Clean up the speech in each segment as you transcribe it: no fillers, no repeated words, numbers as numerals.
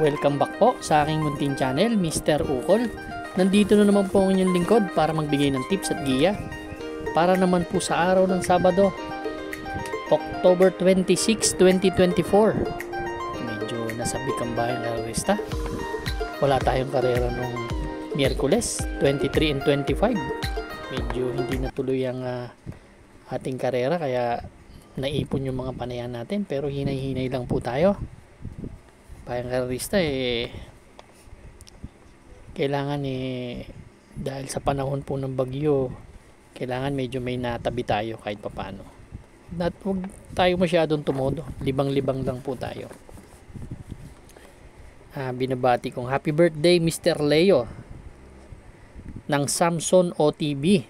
Welcome back po sa aking munting channel, Mr. Ukol. Nandito na naman po ang inyong lingkod para magbigay ng tips at giya para naman po sa araw ng Sabado, October 26, 2024. Medyo nasabik ang bayan ng Resta. Wala tayong karera nung Miyerkules, 23 and 25. Medyo hindi natuloy ang ating karera kaya naipon yung mga panayan natin, pero hinay-hinay lang po tayo. Bayang karerista kailangan dahil sa panahon po ng bagyo, kailangan medyo may natabi tayo kahit papano. Huwag tayo masyadong tumodo, libang-libang lang po tayo. Binabati kong happy birthday Mr. Leo ng Samson OTB.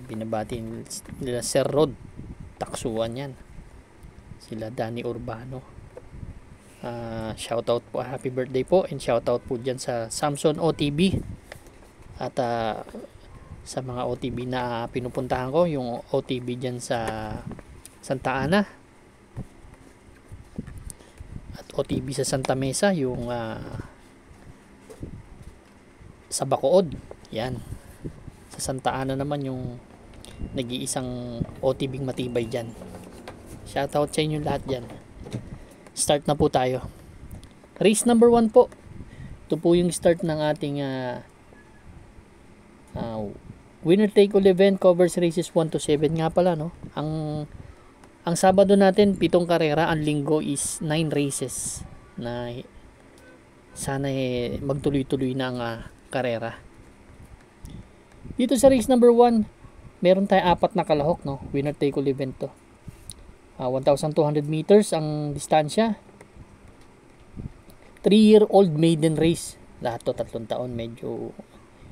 Binabati nila Sir Rod Taksuan yan, sila Danny Urbano. Shoutout po, happy birthday po, and shoutout po dyan sa Samson OTB at sa mga OTB na pinupuntahan ko, yung OTB dyan sa Santa Ana at OTB sa Santa Mesa, yung sa Bacood, yan. Sa Santa Ana naman yung nag-iisang OTB matibay dyan. Shoutout sa inyo lahat dyan. Start na po tayo. Race number 1 po. Ito po yung start ng ating winner take all event, covers races 1 to 7 nga pala, no? Ang Sabado natin 7 karera, ang Linggo is 9 races na sana magtuloy-tuloy na ang karera. Dito sa race number 1, meron tayong 4 na kalahok, no? Winner take all event to. 1,200 meters ang distansya. 3-year-old maiden race. Lahat to 3 taon. Medyo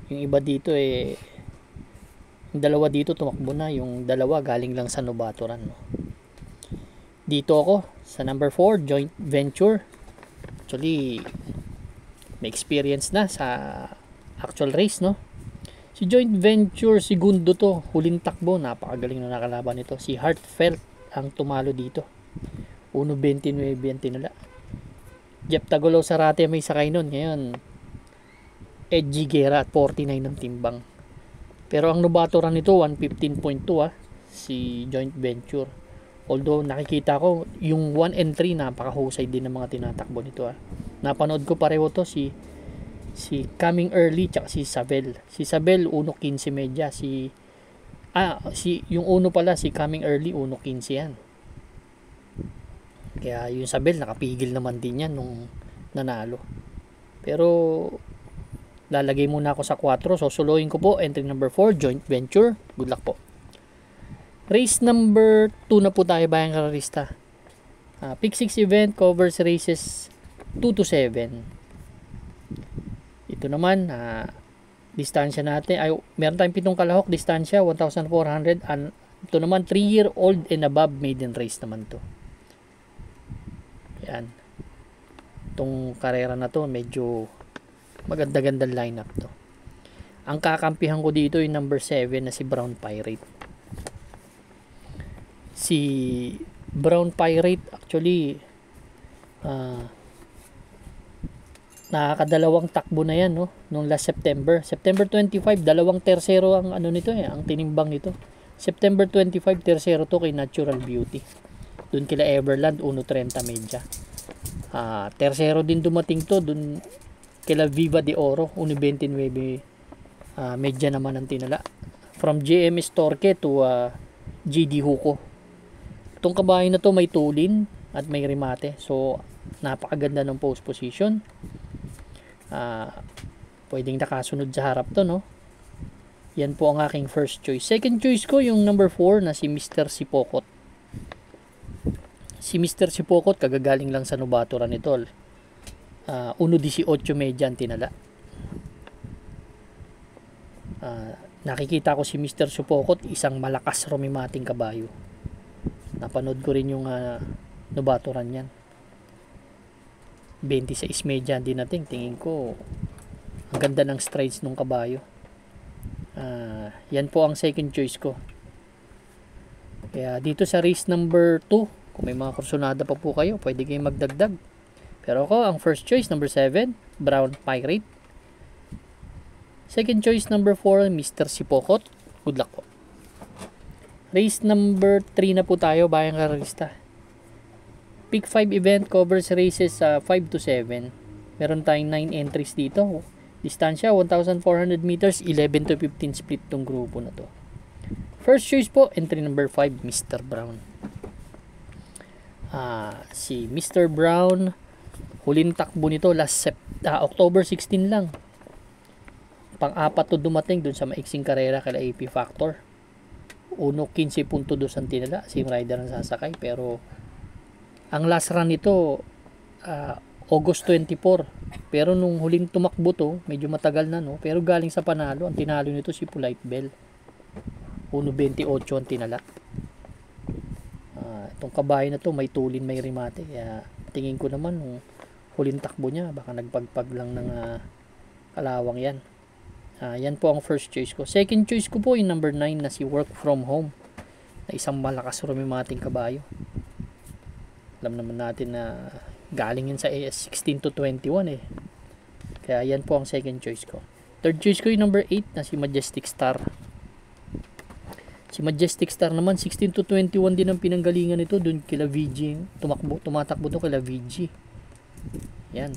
yung iba dito yung dalawa dito tumakbo na, yung dalawa galing lang sa nobaturan, no? Dito ako sa number 4, Joint Venture. Actually may experience na sa actual race, no? Si Joint Venture segundo to, huling takbo, napakagaling na nakalaban nito. Si Heartfelt ang tumalo dito, 1.29 ang tinala. Jeff Tagolaw Sarate may sakay nun. Ngayon Edgy Guerra at 49 ang timbang, pero ang nobaturan nito 115.2 si Joint Venture. Although nakikita ko yung 1 and 3 napakahusay din ng mga tinatakbo nito. Napanood ko pareho to, si Coming Early tsaka si Sabel. Si Sabel 1.15 medya, yung uno pala, si Coming Early 1.15 yan. Kaya yung Sabel nakapigil naman din yan nung nanalo. Pero lalagay muna ako sa 4, so suluhin ko po entry number 4, Joint Venture. Good luck po. Race number 2 na po tayo, bayang karerista. Pick 6 event, covers races 2 to 7. Ito naman distansya natin ay meron tayong 7 kalahok, distansya 1,400. Ito naman 3-year-old and above maiden race naman to. Yan. Itong karera na to medyo maganda-gandang lineup to. Ang kakampihan ko dito yung number 7 na si Brown Pirate. Si Brown Pirate actually nakakadalawang takbo na yan, no? Nung last September 25, dalawang tersero ang nito ang tinimbang nito. September 25, tersero to kay Natural Beauty. Doon kila Everland 1.30 medya. Tersero din dumating to doon kila Viva de Oro 1.29 medya naman ang tinala. From JMS Torque to GD Huko. Itong kabahay na to may tulin at may remate. So napakaganda ng post position. Pwedeng nakasunod sa harap to, no? Yan po ang aking first choice. Second choice ko yung number 4 na si Mr. Sipokot. Si Mr. Sipokot kagagaling lang sa nobaturan nito. 1.18 medya ang tinala. Nakikita ko si Mr. Sipokot, isang malakas rumimating kabayo. Napanood ko rin yung nobaturan yan. 26 medya din natin. Tingin ko ang ganda ng strides ng kabayo. Yan po ang second choice ko. Kaya dito sa race number 2, kung may mga kursunada pa po kayo, pwede kayong magdagdag. Pero ako, ang first choice, number 7, Brown Pirate. Second choice, number 4, Mr. Sipokot. Good luck po. Race number 3 na po tayo, bayang karalista. Pick 5 event covers races 5 to 7. Meron tayong 9 entries dito. Distansya, 1,400 meters, 11 to 15 split tong grupo na to. First choice po, entry number 5, Mr. Brown. Si Mr. Brown, huling takbo nito October 16 lang. Pang-apat to dumating dun sa maiksing karera kala AP Factor. 1.15.2 ang tinala, same rider ang sasakay, pero ang last run nito August 24. Pero nung huling tumakbo to, medyo matagal na, no, pero galing sa panalo. Ang tinalo nito si Polite Bell, 1.28 ang tinala. Itong kabayo na to may tulin, may remate, kaya tingin ko naman nung huling takbo niya baka nagpagpag lang ng kalawang yan. Yan po ang first choice ko. Second choice ko po yung number 9 na si Work From Home, na isang malakas rumimating kabayo. Alam naman natin na galing yun sa 16 to 21 eh. Kaya yan po ang second choice ko. Third choice ko yung number 8 na si Majestic Star. Si Majestic Star naman 16 to 21 din ang pinanggalingan nito dun kila VG. Tumatakbo to kila VG. Yan.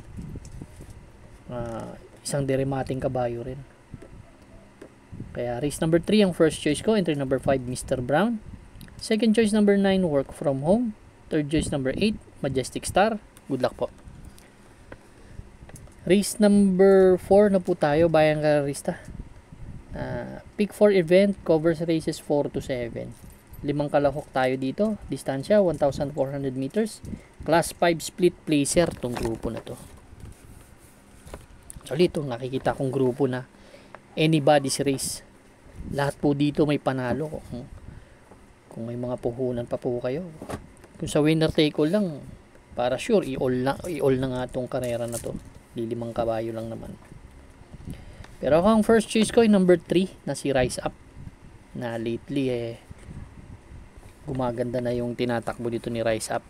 Isang deremating kabayo rin. Kaya race number 3 ang first choice ko. Entry number 5, Mr. Brown. Second choice number 9, Work From Home. Third choice number 8, Majestic Star. Good luck po. Race number 4 na po tayo, bayang kararista. Pick 4 event covers races 4 to 7. 5 kalahok tayo dito. Distansya 1,400 meters. Class 5 split placer tong grupo na to. Actually, itong nakikita kong grupo na anybody's race. Lahat po dito may panalo. Kung may mga puhunan pa po kayo, kung sa winner take all lang, para sure i-all na nga itong karera na to. 5 kabayo lang naman. Pero ako ang first choice ko ay number 3 na si Rise Up, na lately gumaganda na yung tinatakbo dito ni Rise Up.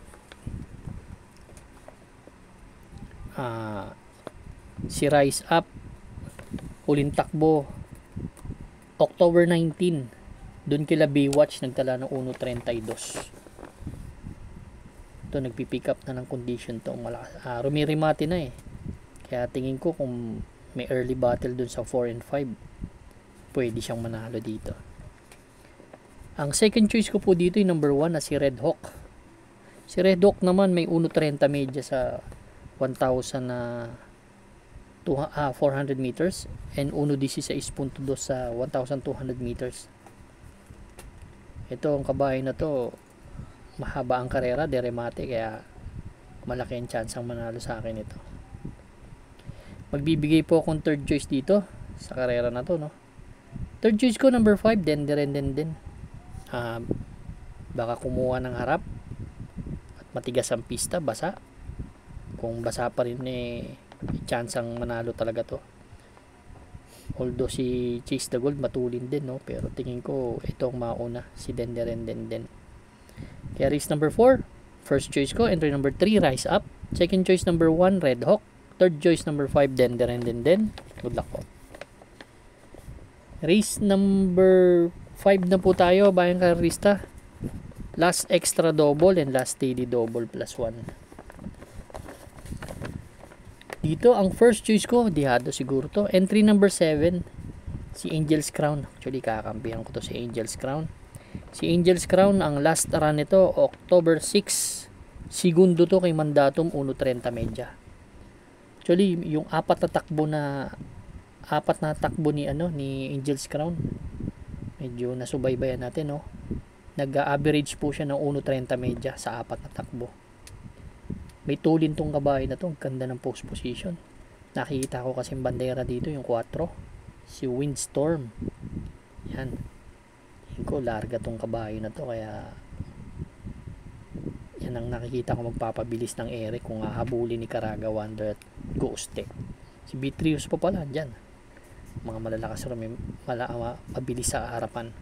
Si Rise Up, huling takbo October 19, dun kila Baywatch nagtala ng 1.32. Ito nagpipick up na ng condition to, malakas. Rumirimati na eh. Kaya tingin ko kung may early battle dun sa 4 and 5, pwede siyang manalo dito. Ang second choice ko po dito yung number 1 na si Red Hawk. Si Red Hawk naman may 1.30 medya sa 400 meters and 1.16.2 sa 1,200 meters. Ito ang kabayo na to, mahaba ang karera, deremate, kaya malaki ang chance ang manalo sa akin ito. Magbibigay po akong third choice dito sa karera na to, no. Third choice ko number 5, den. Baka kumuha ng harap at matigas ang pista, basa. Kung basa pa rin chance ang manalo talaga to. Although si Chase the Gold matulin din, no, pero tingin ko ito ang mauna, si den. Kaya race number 4, first choice ko, entry number 3, Rise Up. Second choice number 1, Red Hawk. Third choice number 5, den. Good luck po. Race number 5 na po tayo, bayang karista. Last extra double and last daily double plus 1. Dito ang first choice ko, dihado siguro to. Entry number 7, si Angel's Crown. Actually kakampihan ko to si Angel's Crown. Si Angel's Crown, ang last run nito October 6. Segundo to kay Mandatum, 1.30 medya. Actually, yung apat na takbo ni Angel's Crown, medyo nasubaybayan natin, no. Nag-average po siya ng 1.30 medya sa apat na takbo. May tulin tong kabayo na to, ang ganda ng post position. Nakikita ko kasi bandera dito, yung 4, si Windstorm. Yan. Tingin ko larga tong kabayo na to, kaya yan ang nakikita ko magpapabilis ng ere kung hahabulin ni Caraga Wonder at Ghost Tech. Si Beatrius pa pala dyan, mga malalakas mabilis sa harapan.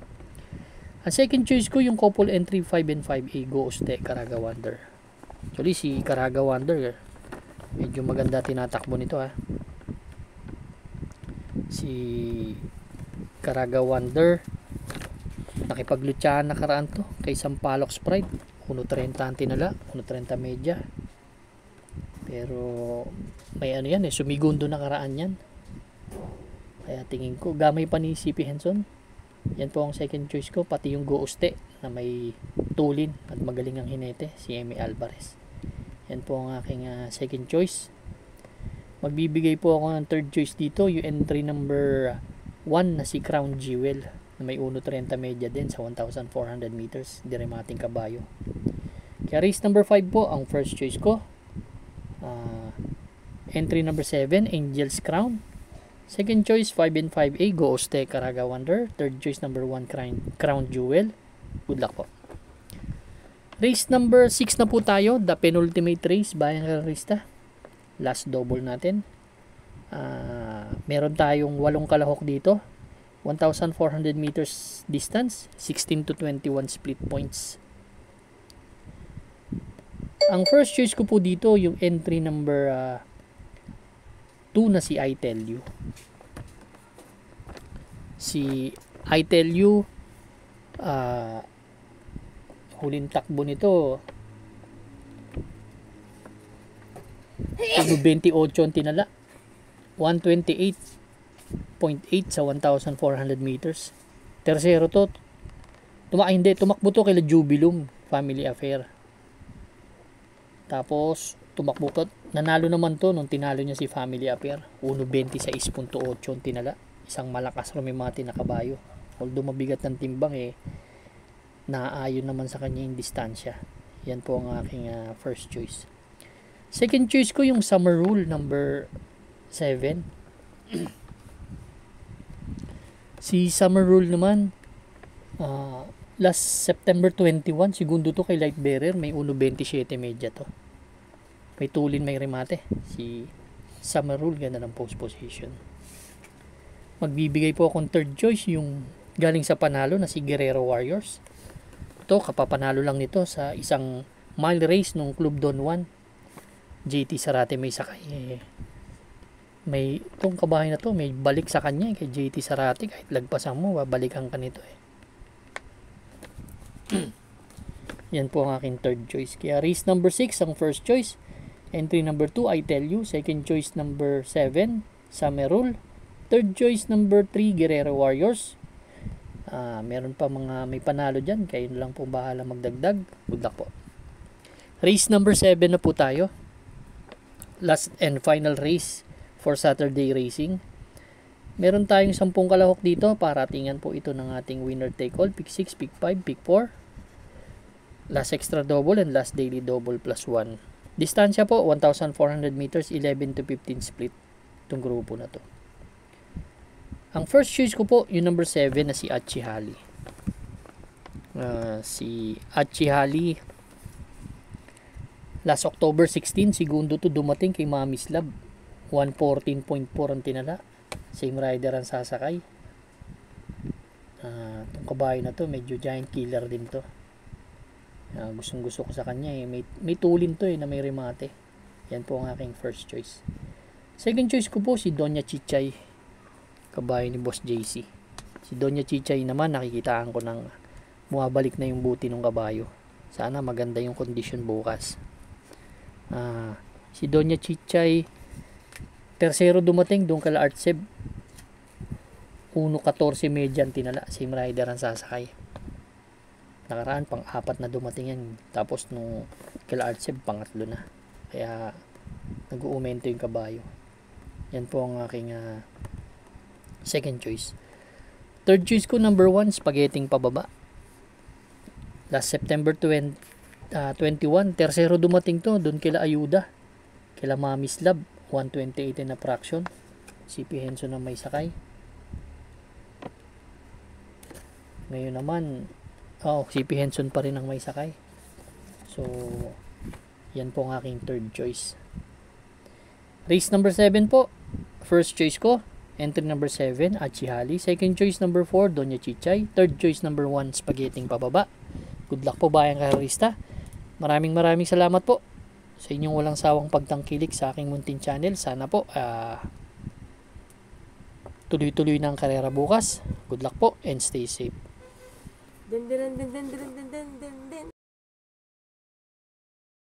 Ang second choice ko yung couple entry 5 and 5A, Ghost Tech, Caraga Wonder. Actually si Caraga Wonder Medyo maganda tinatakbo nito ha. Si Caraga Wonder. Nakipaglutsahan nakaraan to kay Sampaloc Sprite. 1.30 ang tinala, 1.30 media. Pero may ano yan sumigundo nakaraan yan. Kaya tingin ko gamay pa ni CP Henson. Yan po ang second choice ko, pati yung Gooste na may tulin at magaling ang hinete, si Emi Alvarez. Yan po ang aking second choice. Magbibigay po ako ng third choice dito, yung entry number 1 na si Crown Jewel na may 1.30 media din sa 1,400 meters, diremating kabayo. Kaya race number 5 po ang first choice ko. Entry number 7, Angel's Crown. Second choice, 5 and 5A, Gooste, Caraga Wonder. Third choice, number 1, Crown Jewel. Good luck po. Race number 6 na po tayo, the penultimate race, Bayang Karista. Last double natin. Meron tayong 8 kalahok dito. 1,400 meters distance, 16 to 21 split points. Ang first choice ko po dito, yung entry number 2 na si I Tell You. Si I Tell You, huling takbo nito 28 ang tinala, 128.8 sa 1,400 meters. Tercero to, tumakbo to kay Jubilum Family Affair. Tapos tumakbo to, nanalo naman to nung tinalo niya si Family Affair, 1.26.8 ang tinala. Isang malakas rumimati na kabayo. Although mabigat ng timbang naaayon naman sa kanya yung distansya. Yan po ang aking first choice. Second choice ko yung Summer Rule number 7. Si Summer Rule naman, last September 21, segundo to kay Light Bearer, may 1.27 media to. May tulin, may remate. Si Summer Rule, ganda ng post position. Magbibigay po akong third choice, yung galing sa panalo na si Guerrero Warriors. Ito, kapapanalo lang nito sa isang mile race nung Club Don Juan. JT Sarate may sakay. May itong kabahay na to, may balik sa kanya kay JT Sarate. Kahit lagpasan mo, babalikan ka nito Yan po ang aking third choice. Kaya race number 6 ang first choice. Entry number 2, I Tell You. Second choice number 7, Summer Rule. Third choice number 3, Guerrero Warriors. Meron pa mga may panalo dyan. Kayo lang po bahala magdagdag. Good luck po. Race number 7 na po tayo. Last and final race for Saturday racing. Meron tayong 10 kalahok dito. Paratingan po ito ng ating winner take all. Pick 6, pick 5, pick 4. Last extra double and last daily double plus 1. Distansya po 1,400 meters, 11 to 15 split. Itong grupo na to. Ang first choice ko po, yung number 7 na si Achihali. Si Achihali, last October 16, segundo to dumating kay Mami's Lab. 114.4 ang tinala. Same rider ang sasakay. Itong kabayo na to, medyo giant killer din to. Gustong gusto ko sa kanya May tulin to na may remate. Yan po ang aking first choice. Second choice ko po si Doña Chichay, kabayo ni Boss JC. Si Doña Chichay naman, nakikitaan ko ng bumabalik na yung buti ng kabayo. Sana maganda yung condition bukas. Si Doña Chichay, tercero dumating doon kala Artseb, 1.14 media ang tinala. Same rider ang sasakay. Nakaraan pang-4 na dumating yan. Tapos nung kala Artseb, pangatlo na. Kaya nag-uumento yung kabayo. Yan po ang aking second choice. Third choice ko, number 1, Spaghetting pababa. Last September 21, tercero dumating to, doon kila Ayuda, kila Mami's Lab, 128 na fraction. CP Henson na may sakay. Ngayon naman, CP Henson pa rin ang may sakay. So, yan po ang aking third choice. Race number 7 po. First choice ko, entry number 7, Achihali. Second choice number 4, Doña Chichay. Third choice number 1, Spaghetting pababa. Good luck po Bayang Karista. Maraming salamat po. sa inyong walang sawang pagtangkilik sa aking munting channel. Sana po tuloy-tuloy na ang karera bukas. Good luck po and stay safe. Dun, dun, dun, dun, dun, dun, dun, dun, dun.